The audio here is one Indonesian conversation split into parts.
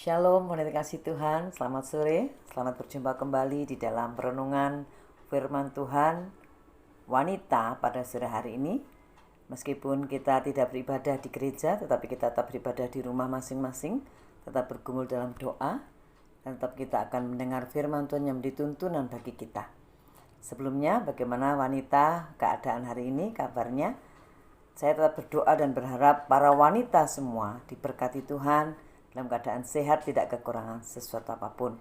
Shalom, mohon dikasih Tuhan. Selamat sore, selamat berjumpa kembali di dalam perenungan firman Tuhan wanita pada sore hari ini. Meskipun kita tidak beribadah di gereja, tetapi kita tetap beribadah di rumah masing-masing, tetap bergumul dalam doa, dan tetap kita akan mendengar firman Tuhan yang menjadi tuntunan bagi kita. Sebelumnya, bagaimana wanita keadaan hari ini, kabarnya? Saya tetap berdoa dan berharap para wanita semua diberkati Tuhan, dalam keadaan sehat, tidak kekurangan sesuatu apapun.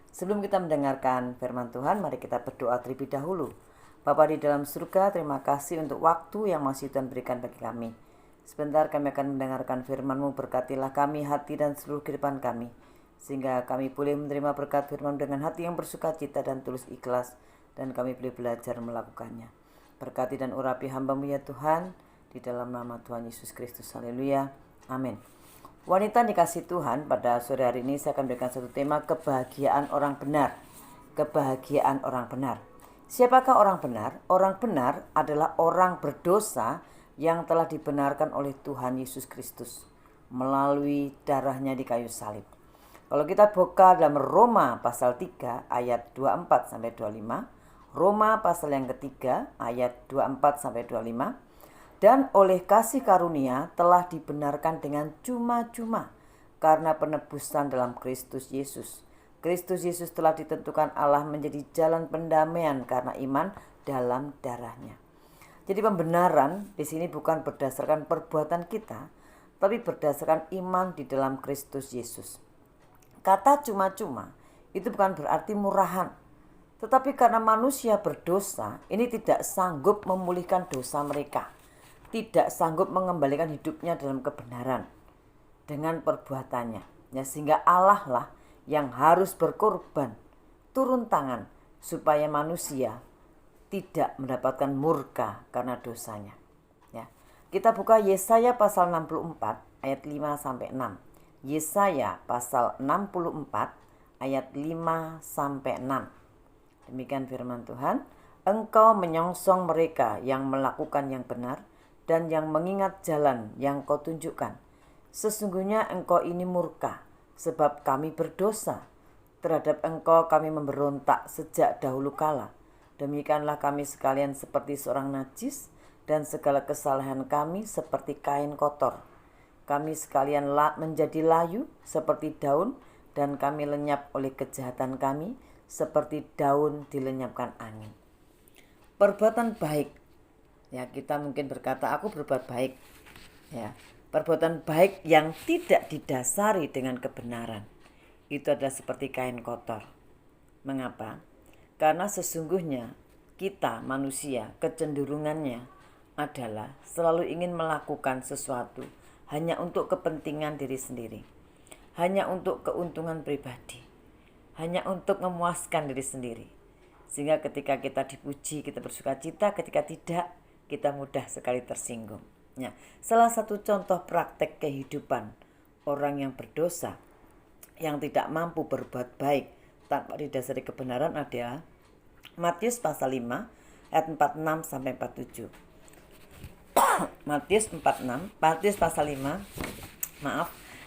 Sebelum kita mendengarkan firman Tuhan, mari kita berdoa terlebih dahulu. Bapa di dalam surga, terima kasih untuk waktu yang masih Tuhan berikan bagi kami. Sebentar kami akan mendengarkan firman-Mu, berkatilah kami, hati dan seluruh kehidupan kami, sehingga kami boleh menerima berkat firman dengan hati yang bersuka cita dan tulus ikhlas, dan kami boleh belajar melakukannya. Berkati dan urapi hamba-Mu ya Tuhan, di dalam nama Tuhan Yesus Kristus. Haleluya. Amin. Wanita dikasih Tuhan, pada sore hari ini saya akan berikan satu tema, kebahagiaan orang benar. Kebahagiaan orang benar. Siapakah orang benar? Orang benar adalah orang berdosa yang telah dibenarkan oleh Tuhan Yesus Kristus melalui darahnya di kayu salib. Kalau kita buka dalam Roma pasal 3 ayat 24 sampai 25, Roma pasal yang ketiga ayat 24 sampai 25. Dan oleh kasih karunia telah dibenarkan dengan cuma-cuma karena penebusan dalam Kristus Yesus. Kristus Yesus telah ditentukan Allah menjadi jalan pendamaian karena iman dalam darahnya. Jadi pembenaran di sini bukan berdasarkan perbuatan kita, tapi berdasarkan iman di dalam Kristus Yesus. Kata cuma-cuma itu bukan berarti murahan, tetapi karena manusia berdosa, ini tidak sanggup memulihkan dosa mereka, tidak sanggup mengembalikan hidupnya dalam kebenaran dengan perbuatannya. Ya, sehingga Allah lah yang harus berkorban, turun tangan, supaya manusia tidak mendapatkan murka karena dosanya. Ya. Kita buka Yesaya pasal 64 ayat 5 sampai 6. Yesaya pasal 64 ayat 5 sampai 6. Demikian firman Tuhan. Engkau menyongsong mereka yang melakukan yang benar dan yang mengingat jalan yang kau tunjukkan. Sesungguhnya engkau ini murka, sebab kami berdosa. Terhadap engkau kami memberontak sejak dahulu kala. Demikianlah kami sekalian seperti seorang najis, dan segala kesalahan kami seperti kain kotor. Kami sekalian menjadi layu seperti daun, dan kami lenyap oleh kejahatan kami, seperti daun dilenyapkan angin. Perbuatan baik. Ya, kita mungkin berkata, aku berbuat baik. Ya, perbuatan baik yang tidak didasari dengan kebenaran, itu adalah seperti kain kotor. Mengapa? Karena sesungguhnya kita manusia kecenderungannya adalah selalu ingin melakukan sesuatu hanya untuk kepentingan diri sendiri, hanya untuk keuntungan pribadi, hanya untuk memuaskan diri sendiri. Sehingga ketika kita dipuji, kita bersuka cita, ketika tidak, kita mudah sekali tersinggung. Ya, salah satu contoh praktek kehidupan orang yang berdosa, yang tidak mampu berbuat baik tanpa didasari kebenaran adalah Matius pasal 5 ayat 46 sampai 47. Matius pasal 5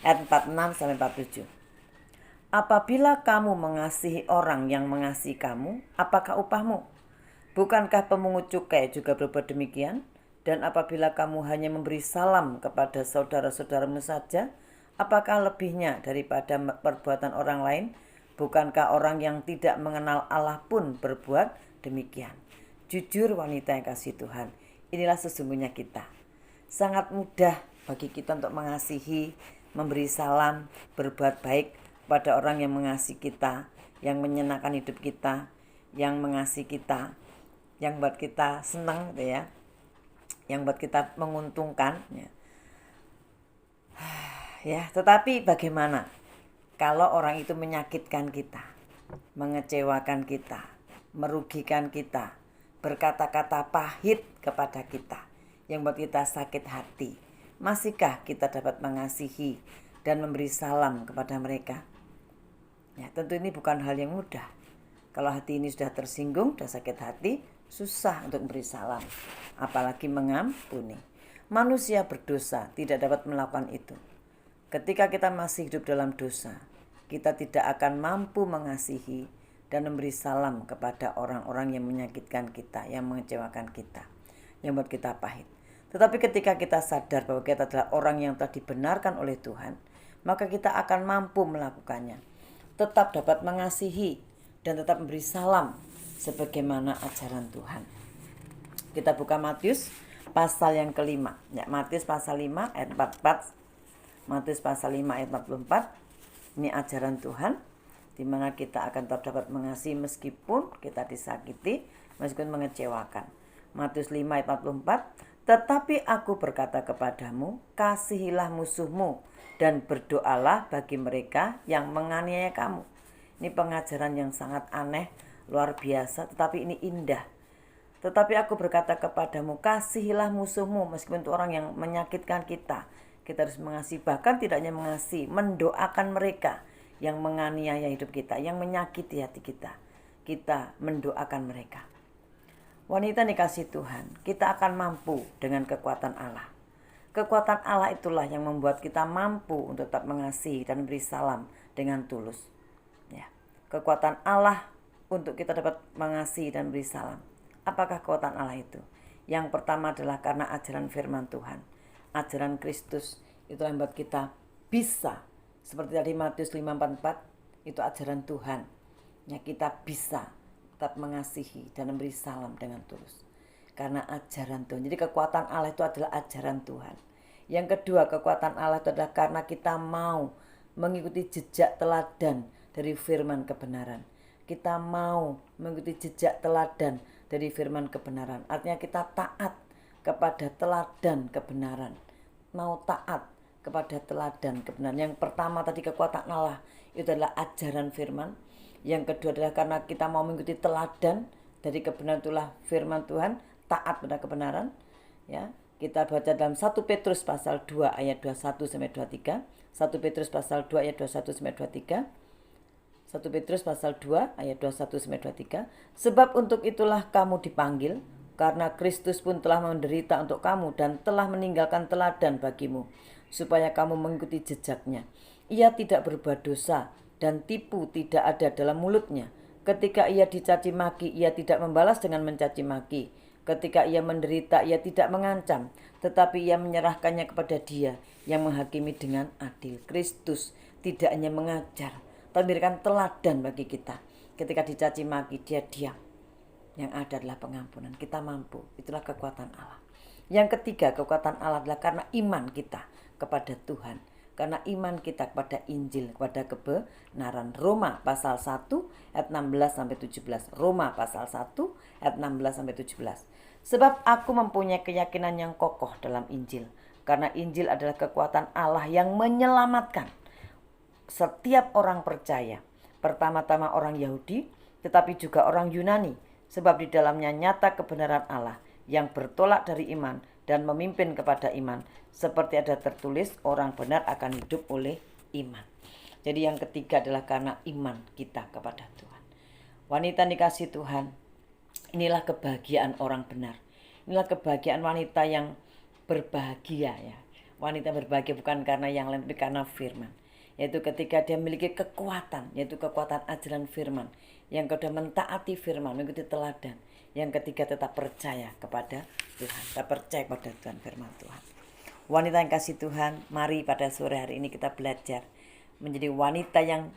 ayat 46 sampai 47. Apabila kamu mengasihi orang yang mengasihi kamu, apakah upahmu? Bukankah pemungut cukai juga berbuat demikian? Dan apabila kamu hanya memberi salam kepada saudara-saudaramu saja, apakah lebihnya daripada perbuatan orang lain? Bukankah orang yang tidak mengenal Allah pun berbuat demikian? Jujur wanita yang kasih Tuhan, inilah sesungguhnya kita. Sangat mudah bagi kita untuk mengasihi, memberi salam, berbuat baik pada orang yang mengasihi kita, yang menyenangkan hidup kita, yang mengasihi kita, yang buat kita senang gitu ya, yang buat kita menguntungkan ya. Ya, tetapi bagaimana kalau orang itu menyakitkan kita, mengecewakan kita, merugikan kita, berkata-kata pahit kepada kita, yang buat kita sakit hati? Masihkah kita dapat mengasihi dan memberi salam kepada mereka? Ya, tentu ini bukan hal yang mudah. Kalau hati ini sudah tersinggung, sudah sakit hati, susah untuk memberi salam, apalagi mengampuni. Manusia berdosa tidak dapat melakukan itu. Ketika kita masih hidup dalam dosa, kita tidak akan mampu mengasihi dan memberi salam kepada orang-orang yang menyakitkan kita, yang mengecewakan kita, yang buat kita pahit. Tetapi ketika kita sadar bahwa kita adalah orang yang telah dibenarkan oleh Tuhan, maka kita akan mampu melakukannya. Tetap dapat mengasihi dan tetap memberi salam sebagaimana ajaran Tuhan. Kita buka Matius pasal yang kelima. Ya, Matius pasal 5 ayat 44. Matius pasal 5 ayat 44. Ini ajaran Tuhan, di mana kita akan tetap dapat mengasihi meskipun kita disakiti, meskipun mengecewakan. Matius 5 ayat 44. Tetapi aku berkata kepadamu, kasihilah musuhmu dan berdoalah bagi mereka yang menganiaya kamu. Ini pengajaran yang sangat aneh, luar biasa, tetapi ini indah. Tetapi aku berkata kepadamu, kasihilah musuhmu, meskipun itu orang yang menyakitkan kita. Kita harus mengasihi, bahkan tidak hanya mengasihi, mendoakan mereka yang menganiaya hidup kita, yang menyakiti hati kita. Kita mendoakan mereka. Wanita dikasih Tuhan, kita akan mampu dengan kekuatan Allah. Kekuatan Allah itulah yang membuat kita mampu untuk tetap mengasihi dan beri salam dengan tulus. Ya. Kekuatan Allah untuk kita dapat mengasihi dan beri salam. Apakah kekuatan Allah itu? Yang pertama adalah karena ajaran firman Tuhan. Ajaran Kristus itu yang membuat kita bisa, seperti tadi Matius 5:44, itu ajaran Tuhan. Ya, kita bisa tetap mengasihi dan memberi salam dengan tulus karena ajaran Tuhan. Jadi kekuatan Allah itu adalah ajaran Tuhan. Yang kedua, kekuatan Allah itu adalah karena kita mau mengikuti jejak teladan dari firman kebenaran. Kita mau mengikuti jejak teladan dari firman kebenaran. Artinya kita taat kepada teladan kebenaran. Mau taat kepada teladan kebenaran. Yang pertama tadi kekuatan Allah itu adalah ajaran firman. Yang kedua adalah karena kita mau mengikuti teladan dari kebenaran, itulah firman Tuhan, taat pada kebenaran. Ya, kita baca dalam 1 Petrus pasal 2 ayat 21 sampai 23. 1 Petrus pasal 2 ayat 21 sampai 23. 1 Petrus pasal 2 ayat 21 sampai 23. Sebab untuk itulah kamu dipanggil, karena Kristus pun telah menderita untuk kamu dan telah meninggalkan teladan bagimu, supaya kamu mengikuti jejaknya. Ia tidak berbuat dosa dan tipu tidak ada dalam mulutnya. Ketika ia dicaci maki, ia tidak membalas dengan mencaci maki. Ketika ia menderita, ia tidak mengancam, tetapi ia menyerahkannya kepada Dia yang menghakimi dengan adil. Kristus tidak hanya mengajar, tapi memberikan teladan bagi kita. Ketika dicaci maki, Dia diam. Yang ada adalah pengampunan. Kita mampu. Itulah kekuatan Allah. Yang ketiga, kekuatan Allah adalah karena iman kita kepada Tuhan. Karena iman kita kepada Injil, kepada kebenaran. Roma pasal 1 ayat 16 sampai 17. Roma pasal 1 ayat 16 sampai 17. Sebab aku mempunyai keyakinan yang kokoh dalam Injil. Karena Injil adalah kekuatan Allah yang menyelamatkan setiap orang percaya. Pertama-tama orang Yahudi, tetapi juga orang Yunani. Sebab di dalamnya nyata kebenaran Allah yang bertolak dari iman dan memimpin kepada iman. Seperti ada tertulis, orang benar akan hidup oleh iman. Jadi yang ketiga adalah karena iman kita kepada Tuhan. Wanita dikasih Tuhan, inilah kebahagiaan orang benar. Inilah kebahagiaan wanita yang berbahagia ya. Wanita berbahagia bukan karena yang lain, tapi karena firman. Yaitu ketika dia memiliki kekuatan, yaitu kekuatan ajaran firman. Yang kedua mentaati firman, mengikuti teladan. Yang ketiga tetap percaya kepada Tuhan, tetap percaya kepada Tuhan, firman Tuhan. Wanita yang kasih Tuhan, mari pada sore hari ini kita belajar menjadi wanita yang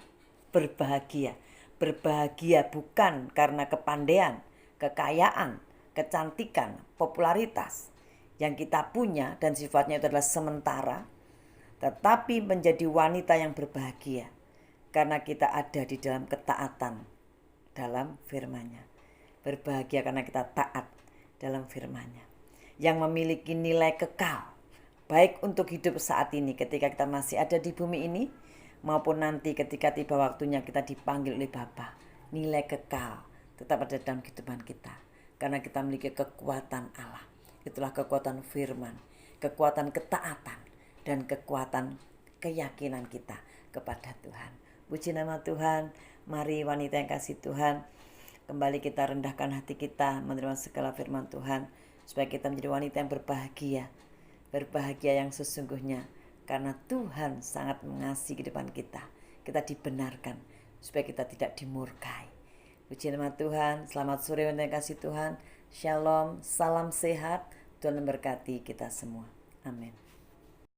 berbahagia. Berbahagia bukan karena kepandaian, kekayaan, kecantikan, popularitas yang kita punya dan sifatnya itu adalah sementara, tetapi menjadi wanita yang berbahagia karena kita ada di dalam ketaatan dalam firman-Nya. Berbahagia karena kita taat dalam firman-Nya yang memiliki nilai kekal, baik untuk hidup saat ini ketika kita masih ada di bumi ini, maupun nanti ketika tiba waktunya kita dipanggil oleh Bapa. Nilai kekal tetap ada dalam kehidupan kita karena kita memiliki kekuatan Allah. Itulah kekuatan firman, kekuatan ketaatan, dan kekuatan keyakinan kita kepada Tuhan. Puji nama Tuhan. Mari wanita yang kasih Tuhan, kembali kita rendahkan hati kita menerima segala firman Tuhan, supaya kita menjadi wanita yang berbahagia. Berbahagia yang sesungguhnya, karena Tuhan sangat mengasihi kehidupan kita. kita dibenarkan, supaya kita tidak dimurkai. Puji nama Tuhan. Selamat sore untuk kasih Tuhan. Shalom, salam sehat. Tuhan memberkati kita semua. Amin.